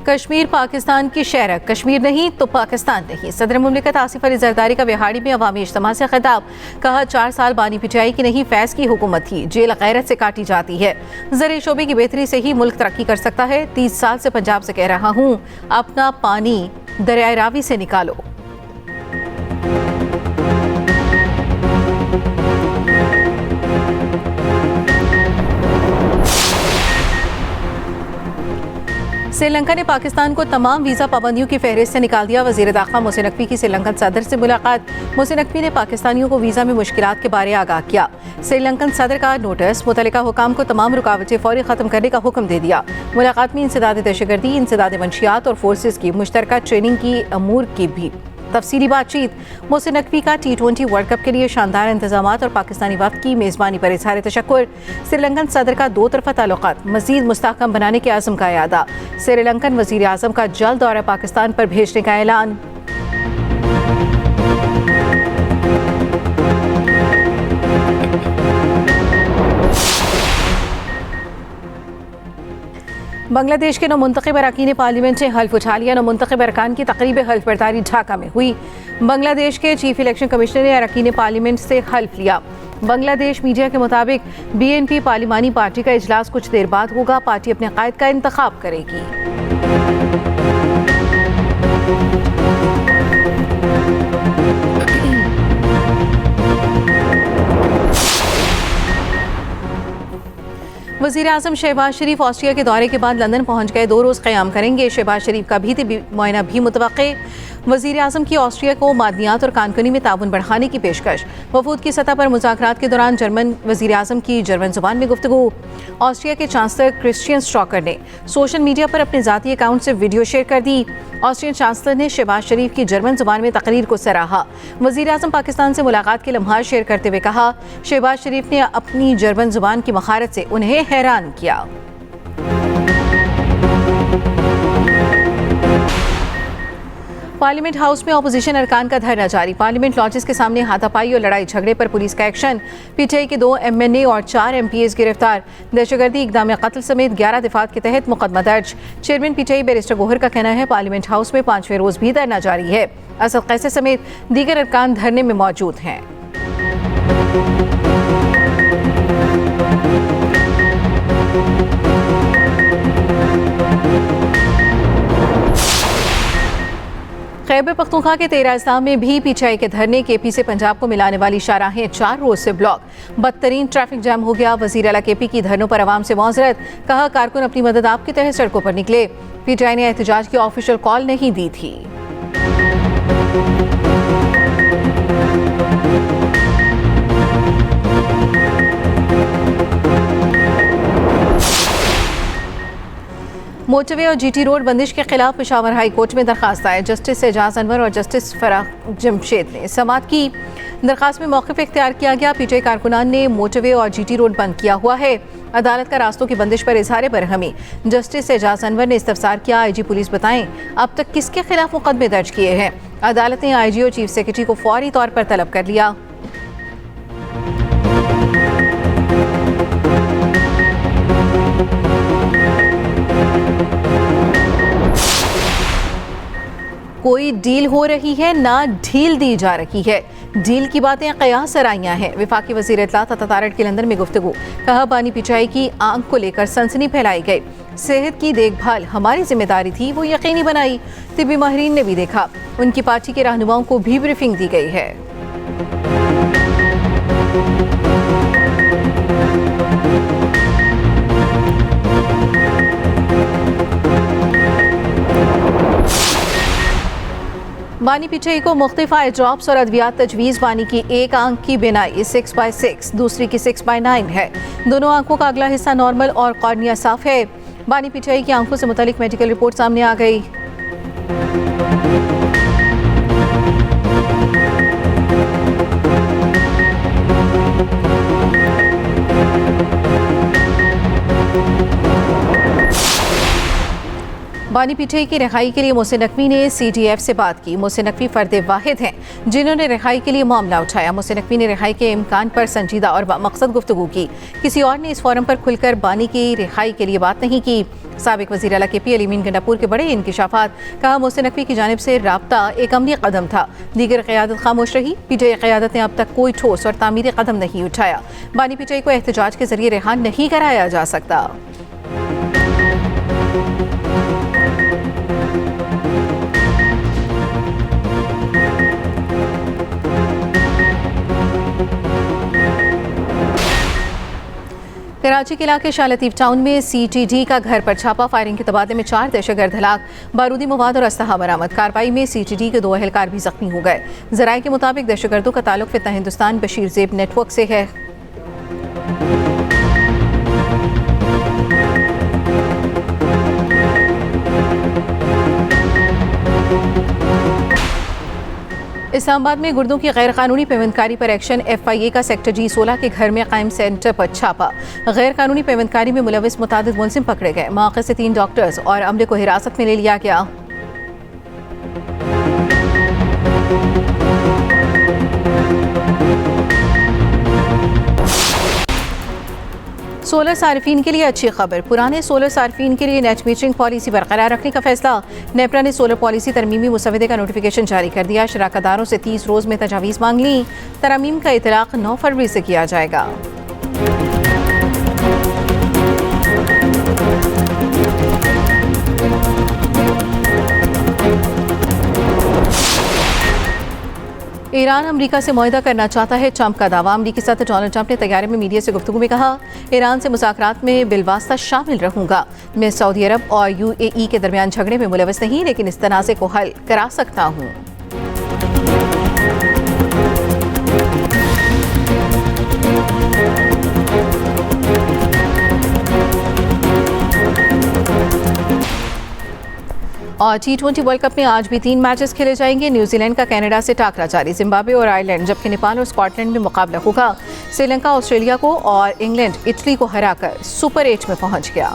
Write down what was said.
कश्मीर पाकिस्तान की शहर, कश्मीर नहीं तो पाकिस्तान नहीं। सदर मुमलिकत आसिफ अली जरदारी का बिहाड़ी में अवामी इज्तिमा से खिताब। कहा 4 साल बानी पिटाई की नहीं, फैज़ की हुकूमत थी, जेल गैरत से काटी जाती है। ज़रिए शोबे की बेहतरी से ही मुल्क तरक्की कर सकता है। 30 साल से पंजाब से कह रहा हूँ, अपना पानी दरियाए रावी से निकालो। श्रीलंका ने पाकिस्तान को तमाम वीज़ा पाबंदियों की फहरिस्त से निकाल दिया। वज़ीर दाखिला मोहसिन नकवी की श्रीलंकन सदर से मुलाकात। मोहसिन नकवी ने पाकिस्तानियों को वीज़ा में मुश्किलात के बारे आगाह किया। श्रीलंकन सदर का नोटिस, मुतल्लिका हुकाम को तमाम रुकावटें फौरी ख़त्म करने का हुक्म दे दिया। मुलाकात में इंसदाद दहशतगर्दी, इंसदाद मंशियात और फोर्सेस की मुश्तरका ट्रेनिंग की अमूर की भी तफसीली बातचीत। मोहसिन नकवी का T20 वर्ल्ड कप के लिए शानदार इंतजाम और पाकिस्तानी वक्त की मेज़बानी पर इजहार तशक्कुर। श्रीलंकन सदर का 2 तरफ़ा ताल्लुकात मज़ीद मुस्तहकम बनाने के आज़म का इरादा। श्रीलंकन वज़ीर आज़म का जल्द दौरा पाकिस्तान पर भेजने का ऐलान। बांग्लादेश के नौमुंतखब अरकान पार्लियामेंट ने हल्फ उठा लिया। नौमुंतखब अरकान की तकरीब हल्फ बर्दारी ढाका में हुई। बांग्लादेश के चीफ इलेक्शन कमिश्नर ने अरकान पार्लियामेंट से हल्फ लिया। बांग्लादेश मीडिया के मुताबिक BNP पार्लिमानी पार्टी का इजलास कुछ देर बाद होगा। पार्टी अपने कायद का इंतखाब करेगी। वज़ीर आज़म शहबाज शरीफ ऑस्ट्रिया के दौरे के बाद लंदन पहुंच गए। 2 रोज़ क़याम करेंगे। शहबाज शरीफ का भी मुआयना भी मुतवक्के। वज़ीर आज़म की ऑस्ट्रिया को मादनियात और कानूनी में ताउन बढ़ाने की पेशकश। वफूद की सतह पर मुज़ाकरात के दौरान जर्मन वज़ीर आज़म की जर्मन ज़ुबान में गुफ्तगू। ऑस्ट्रिया के चांसलर क्रिस्टियन स्ट्रॉकर ने सोशल मीडिया पर अपने ज़ाती अकाउंट से वीडियो शेयर कर दी। ऑस्ट्रियन चांसलर ने शहबाज शरीफ की जर्मन ज़ुबान में तकरीर को सराहा। वज़ीर आज़म पाकिस्तान से मुलाकात के लम्हात शेयर करते हुए कहा, शहबाज शरीफ ने अपनी जर्मन ज़ुबान की महारत से उन्हें हैरान किया। पार्लियामेंट हाउस में अपोजिशन अरकान का धरना जारी। पार्लियामेंट लॉन्चेस के सामने हाथापाई और लड़ाई झगड़े पर पुलिस का एक्शन। PTI के 2 MNA और 4 MPs गिरफ्तार। दहशतगर्दी, इक़दाम कत्ल समेत 11 दफात के तहत मुकदमा दर्ज। चेयरमैन PTI बैरिस्टर गोहर का कहना है, पार्लियामेंट हाउस में 5वें रोज भी धरना जारी है। असद कैसे समेत दीगर अरकान धरने में मौजूद हैं। खैबर पख्तूनख्वा के 13 अजला में भी PTI के धरने। KP से पंजाब को मिलाने वाली शाहराहें 4 रोज से ब्लॉक। बदतरीन ट्रैफिक जैम हो गया। वज़ीर आला KP की धरनों पर आवाम से मौजरत। कहा, कारकुन अपनी मदद आपके तहत सड़कों पर निकले। PTI ने एहतजाज की ऑफिशियल कॉल नहीं दी थी। मोटरवे और GT रोड बंदिश के खिलाफ पेशावर हाई कोर्ट में दरखास्त दायर। जस्टिस एजाज अनवर और जस्टिस फराह जमशेद ने समाअत की। दरखास्त में मौक़िफ़ इख्तियार किया गया। PTI कारकुनान ने मोटरवे और GT रोड बंद किया हुआ है। अदालत का रास्तों की बंदिश पर इजहार बरहमी। जस्टिस एजाज अनवर ने इस्तफसार किया, IG पुलिस बताएं अब तक किसके खिलाफ मुकदमे दर्ज किए हैं। अदालत ने IG और चीफ सेक्रेटरी को फौरी तौर पर तलब कर लिया। कोई डील हो रही है ना ढील दी जा रही है। डील की बातें कयास सराइयां हैं। वफाकी वज़ीर इत्तलात तारड़ की लंदन में गुफ्तगू। कहा, बानी पिचाई की आंख को लेकर सनसनी फैलाई गई। सेहत की देखभाल हमारी जिम्मेदारी थी, वो यकीनी बनाई। तिब्बी माहिरीन ने भी देखा। उनकी पार्टी के रहनुमाओं को भी ब्रीफिंग दी गई है। बानी पिचाई को मुख्तलिफ आई ड्रॉप्स और अद्वियात तजवीज़। बानी की एक आंख की बिनाई 6/6, दूसरी की 6/9 है। दोनों आंखों का अगला हिस्सा नॉर्मल और कॉर्निया साफ है। बानी पिचाई की आंखों से मुतालिक मेडिकल रिपोर्ट सामने आ गई। बानी पीटीआई की रिहाई के लिए मोहसिन नकवी ने CTF से बात की। मोहसिन नकवी फर्द वाहिद हैं जिन्होंने रिहाई के लिए मामला उठाया। मोहसिन नकवी ने रिहाई के इम्कान पर संजीदा और मकसद गुफ्तगू की। किसी और ने इस फोरम पर खुलकर बानी की रिहाई के लिए बात नहीं की। साबिक वज़ीर आला KP अली मीन गंडापुर के बड़े इंकिशाफात। कहा, मोहसिन नकवी की जानिब से राब्ता एक अमली कदम था। दीगर क़यादत खामोश रही। पीटीआई क़यादत ने अब तक कोई ठोस और तामीरी कदम नहीं उठाया। बानी पीटीआई को एहतजाज के जरिए रिहा नहीं कराया जा सकता। कराची के इलाके शाह लतीफ टाउन में CTD का घर पर छापा। फायरिंग के तबादले में 4 दहशतगर्द हलाक। बारूदी मवाद और अस्तहा बरामद। कार्रवाई में CTD के 2 एहलकार भी जख्मी हो गए। ज़राए के मुताबिक दहशतगर्दों का ताल्लुक फितना हिंदुस्तान बशीर ज़ेब नेटवर्क से है। इस्लामाबाद में गुर्दों की गैर कानूनी पेवंदकारी पर एक्शन। FIA का सेक्टर G16 के घर में कायम सेंटर पर छापा। गैर कानूनी पेवंदकारी में मुलविस मुतादिद मुलजिम पकड़े गए। मौके से 3 डॉक्टर्स और अमले को हिरासत में ले लिया गया। सोलर सार्फिन के लिए अच्छी खबर। पुराने सोलर सार्फिन के लिए नेट मीटरिंग पॉलिसी बरकरार रखने का फैसला। नेपरा ने सोलर पॉलिसी तरमीमी मुसवदे का नोटिफिकेशन जारी कर दिया। शराकतदारों से 30 रोज में तजावीज़ मांग ली। तरमीम का इतलाक 9 फरवरी से किया जाएगा। ईरान अमेरिका से मुआहदा करना चाहता है, ट्रंप का दावा। अमेरिकी सदर डोनाल्ड ट्रंप ने तैयारी में मीडिया से गुफ्तगू में कहा, ईरान से मुज़ाकरात में बिलवास्ता शामिल रहूंगा। मैं सऊदी अरब और UAE के दरमियान झगड़े में मुलविस नहीं, लेकिन इस तनाज़े को हल करा सकता हूँ। और T20 वर्ल्ड कप में आज भी 3 मैचेस खेले जाएंगे। न्यूजीलैंड का कनाडा से टाकरा जारी। जिम्बाब्वे और आयरलैंड, जबकि नेपाल और स्कॉटलैंड में मुकाबला होगा। श्रीलंका ऑस्ट्रेलिया को और इंग्लैंड इटली को हराकर सुपर 8 में पहुंच गया।